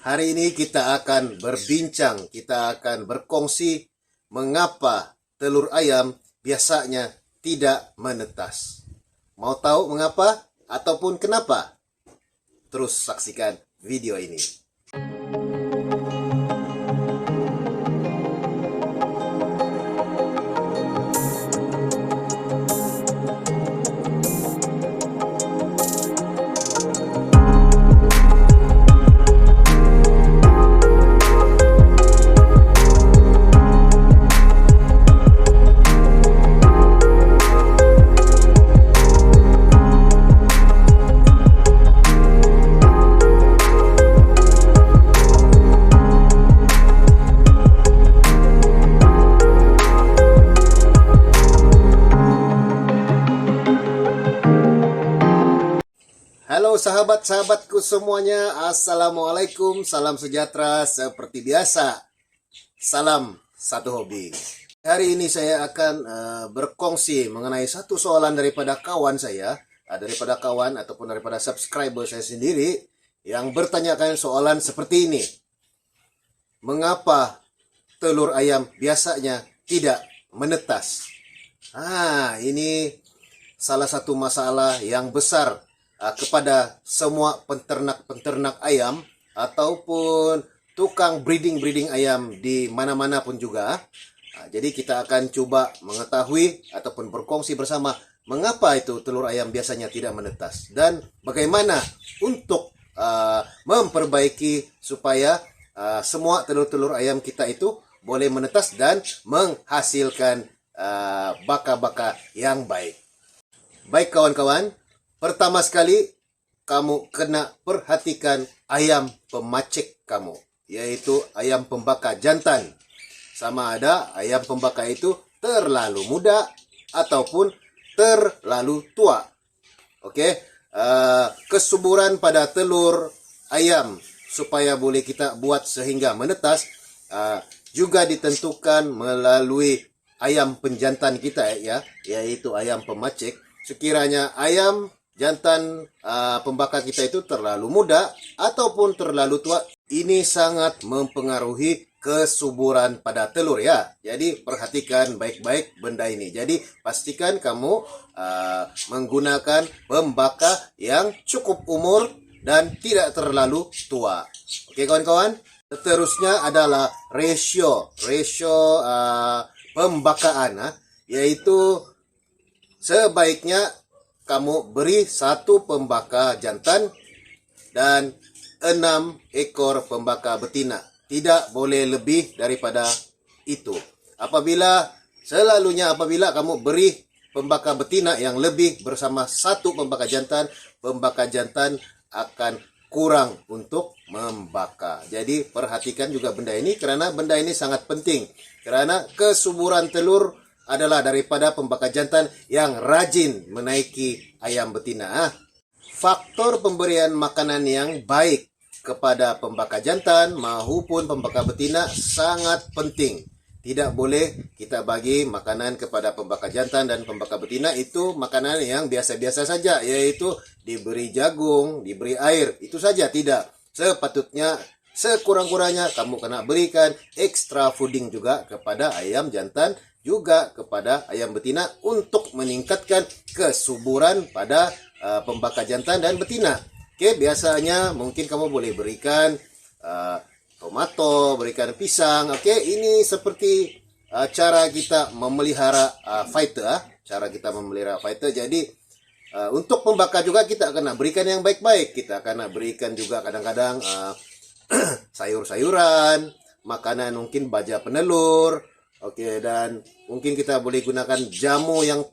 Hari ini kita akan berbincang, kita akan berkongsi mengapa telur ayam biasanya tidak menetas. Mau tahu mengapa ataupun kenapa? Terus saksikan video ini. Halo sahabat-sahabatku semuanya, Assalamualaikum, salam sejahtera seperti biasa. Salam satu hobi. Hari ini saya akan berkongsi mengenai satu soalan daripada kawan saya, ataupun daripada subscriber saya sendiri yang bertanyakan soalan seperti ini. Mengapa telur ayam biasanya tidak menetas? Ini salah satu masalah yang besar kepada semua penternak ayam ataupun tukang breeding ayam di mana-mana pun juga. Jadi kita akan coba mengetahui ataupun berkongsi bersama mengapa itu telur ayam biasanya tidak menetas dan bagaimana untuk memperbaiki supaya semua telur-telur ayam kita itu boleh menetas dan menghasilkan baka-baka yang baik. Baik kawan-kawan, pertama sekali, kamu kena perhatikan ayam pemacik kamu, yaitu ayam pembaka jantan. Sama ada ayam pembaka itu terlalu muda ataupun terlalu tua. Oke, kesuburan pada telur ayam supaya boleh kita buat sehingga menetas juga ditentukan melalui ayam penjantan kita ya, yaitu ayam pemacik. Sekiranya ayam jantan pembaka kita itu terlalu muda ataupun terlalu tua, ini sangat mempengaruhi kesuburan pada telur ya. Jadi perhatikan baik-baik benda ini. Jadi pastikan kamu menggunakan pembaka yang cukup umur dan tidak terlalu tua. Oke kawan-kawan. Seterusnya adalah rasio pembakaan, yaitu sebaiknya kamu beri 1 pembaka jantan dan 6 ekor pembaka betina. Tidak boleh lebih daripada itu. Apabila kamu beri pembaka betina yang lebih bersama 1 pembaka jantan akan kurang untuk membaka. Jadi perhatikan juga benda ini karena benda ini sangat penting. Karena kesuburan telur adalah daripada pembaka jantan yang rajin menaiki ayam betina. Faktor pemberian makanan yang baik kepada pembaka jantan maupun pembaka betina sangat penting. Tidak boleh kita bagi makanan kepada pembaka jantan dan pembaka betina itu makanan yang biasa-biasa saja, yaitu diberi jagung, diberi air, itu saja tidak. Sepatutnya sekurang-kurangnya kamu kena berikan extra fooding juga kepada ayam jantan, juga kepada ayam betina untuk meningkatkan kesuburan pada pembaka jantan dan betina. Oke, biasanya mungkin kamu boleh berikan tomato, berikan pisang. Oke, ini seperti cara kita memelihara fighter. Jadi untuk pembaka juga kita akan berikan yang baik-baik. Kita akan berikan juga kadang-kadang sayur-sayuran, makanan mungkin baja penelur. Oke, dan mungkin kita boleh gunakan jamu yang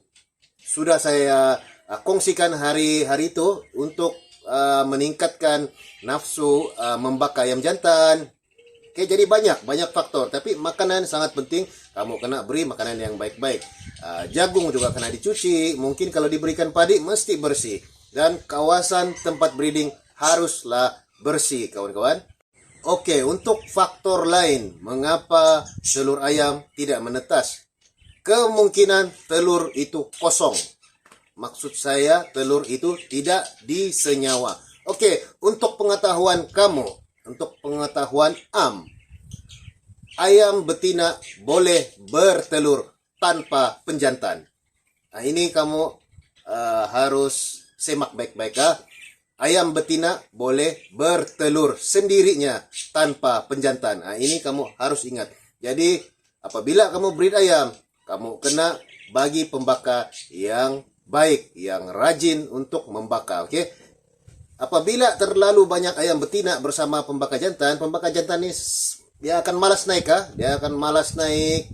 sudah saya kongsikan hari-hari itu untuk meningkatkan nafsu membaka ayam jantan. Oke, jadi banyak faktor, tapi makanan sangat penting. Kamu kena beri makanan yang baik-baik. Jagung juga kena dicuci. Mungkin kalau diberikan padi mesti bersih. Dan kawasan tempat breeding haruslah bersih, kawan-kawan. Oke, untuk faktor lain mengapa telur ayam tidak menetas. Kemungkinan telur itu kosong. Maksud saya telur itu tidak disenyawa. Oke, untuk pengetahuan kamu, untuk pengetahuan ayam betina boleh bertelur tanpa penjantan. Nah, ini kamu harus semak baik-baik ya. Ayam betina boleh bertelur sendirinya tanpa penjantan. Nah, ini kamu harus ingat. Jadi apabila kamu breed ayam, kamu kena bagi pembaka yang baik, yang rajin untuk membaka. Oke. Apabila terlalu banyak ayam betina bersama pembaka jantan ini dia akan malas naik ya. Dia akan malas naik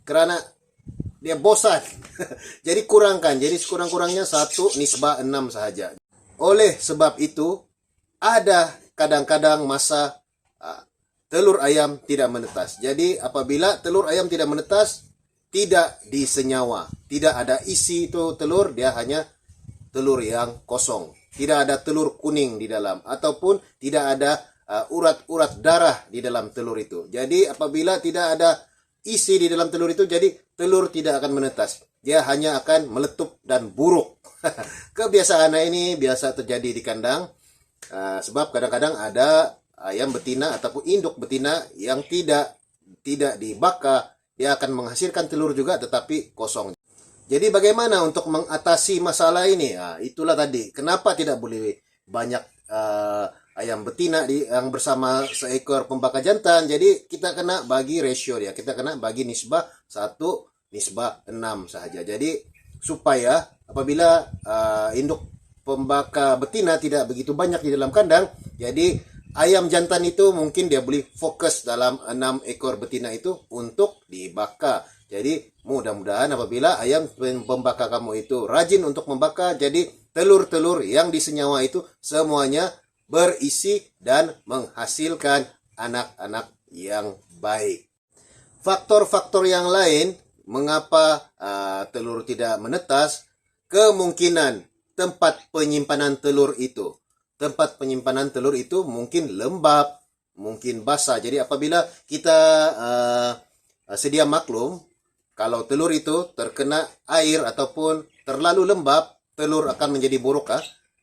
karena dia bosan. Jadi kurangkan. Jadi sekurang-kurangnya 1:6 saja. Oleh sebab itu, ada kadang-kadang masa telur ayam tidak menetas. Jadi apabila telur ayam tidak menetas, tidak disenyawa, tidak ada isi itu telur, dia hanya telur yang kosong. Tidak ada telur kuning di dalam, ataupun tidak ada urat-urat darah di dalam telur itu. Jadi apabila tidak ada isi di dalam telur itu, jadi telur tidak akan menetas. Dia hanya akan meletup dan buruk. Kebiasaan ini biasa terjadi di kandang, sebab kadang-kadang ada ayam betina ataupun induk betina yang tidak dibaka, dia akan menghasilkan telur juga tetapi kosong. Jadi bagaimana untuk mengatasi masalah ini? Nah, itulah tadi. Kenapa tidak boleh banyak ayam betina yang bersama seekor pembaka jantan? Jadi kita kena bagi ratio dia. Kita kena bagi nisbah 1:6 saja. Jadi supaya apabila induk pembaka betina tidak begitu banyak di dalam kandang, jadi ayam jantan itu mungkin dia boleh fokus dalam 6 ekor betina itu untuk dibaka. Jadi mudah-mudahan apabila ayam pembaka kamu itu rajin untuk membaka, jadi telur-telur yang disenyawa itu semuanya berisi dan menghasilkan anak-anak yang baik. Faktor-faktor yang lain mengapa telur tidak menetas, kemungkinan tempat penyimpanan telur itu. Tempat penyimpanan telur itu mungkin lembab, mungkin basah. Jadi apabila kita sedia maklum, kalau telur itu terkena air ataupun terlalu lembab, telur akan menjadi buruk.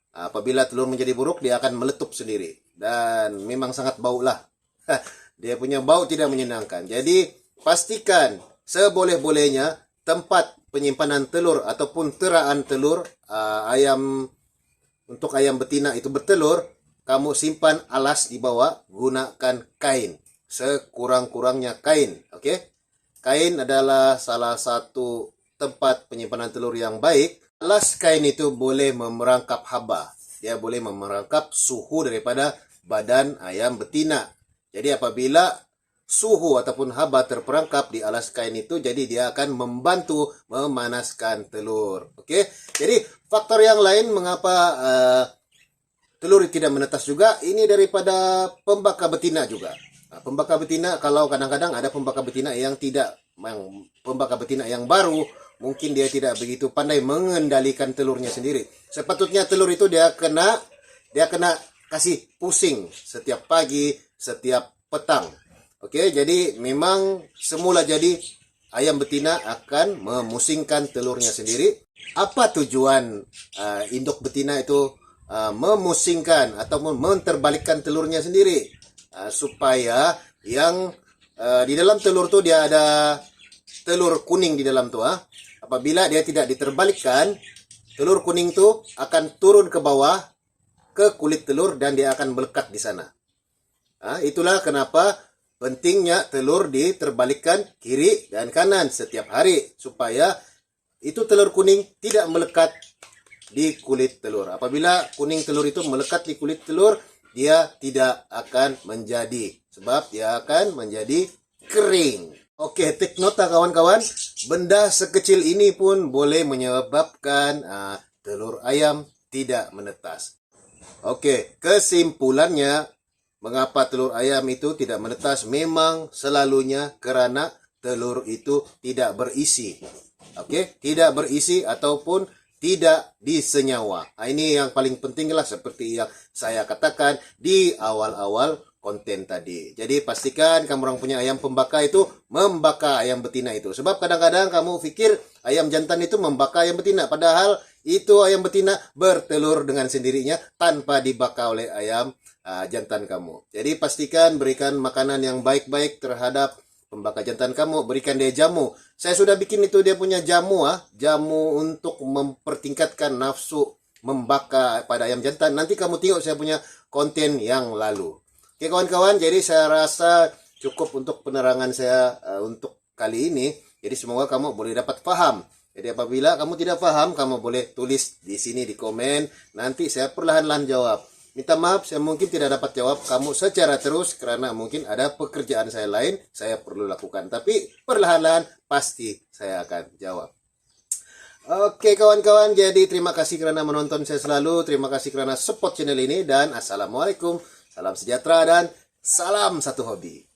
Apabila telur menjadi buruk, dia akan meletup sendiri. Dan memang sangat bau lah. Dia punya bau tidak menyenangkan. Jadi pastikan seboleh-bolehnya tempat penyimpanan telur ataupun teraan telur untuk ayam betina itu bertelur, kamu simpan alas di bawah, gunakan kain. Sekurang-kurangnya kain. Oke? Kain adalah salah satu tempat penyimpanan telur yang baik. Alas kain itu boleh memerangkap haba. Dia boleh memerangkap suhu daripada badan ayam betina. Jadi apabila suhu ataupun haba terperangkap di alas kain itu, jadi dia akan membantu memanaskan telur. Oke? Jadi faktor yang lain mengapa telur tidak menetas juga, ini daripada pembaka betina juga. Pembaka betina, kalau kadang-kadang ada pembaka betina yang pembaka betina yang baru, mungkin dia tidak begitu pandai mengendalikan telurnya sendiri. Sepatutnya telur itu dia kena kasih pusing setiap pagi, setiap petang. Oke, jadi memang semula jadi ayam betina akan memusingkan telurnya sendiri. Apa tujuan induk betina itu memusingkan ataupun menterbalikkan telurnya sendiri? Supaya yang di dalam telur tuh dia ada telur kuning di dalam tuh. Apabila dia tidak diterbalikkan, telur kuning tuh akan turun ke bawah ke kulit telur dan dia akan melekat di sana. Itulah kenapa pentingnya telur diterbalikkan kiri dan kanan setiap hari supaya itu telur kuning tidak melekat di kulit telur. Apabila kuning telur itu melekat di kulit telur, dia tidak akan menjadi, sebab dia akan menjadi kering. Oke, take nota kawan-kawan, benda sekecil ini pun boleh menyebabkan telur ayam tidak menetas. Oke, kesimpulannya, mengapa telur ayam itu tidak menetas? Memang selalunya karena telur itu tidak berisi. Oke, tidak berisi ataupun tidak disenyawa. Ini yang paling penting lah, seperti yang saya katakan di awal-awal konten tadi. Jadi pastikan kamu orang punya ayam pembaka itu membaka ayam betina itu. Sebab kadang-kadang kamu pikir ayam jantan itu membaka ayam betina, padahal itu ayam betina bertelur dengan sendirinya tanpa dibaka oleh ayam jantan kamu. Jadi pastikan berikan makanan yang baik-baik terhadap pembaka jantan kamu, berikan dia jamu. Saya sudah bikin itu dia punya jamu, jamu untuk mempertingkatkan nafsu membaka pada ayam jantan. Nanti kamu tengok saya punya konten yang lalu. Oke kawan-kawan, jadi saya rasa cukup untuk penerangan saya untuk kali ini. Jadi semoga kamu boleh dapat paham. Jadi apabila kamu tidak paham, kamu boleh tulis di sini di komen. Nanti saya perlahan-lahan jawab. Minta maaf, saya mungkin tidak dapat jawab kamu secara terus karena mungkin ada pekerjaan saya lain saya perlu lakukan. Tapi perlahan-lahan pasti saya akan jawab. Oke kawan-kawan, jadi terima kasih karena menonton saya selalu. Terima kasih karena support channel ini dan assalamualaikum. Salam sejahtera dan salam satu hobi.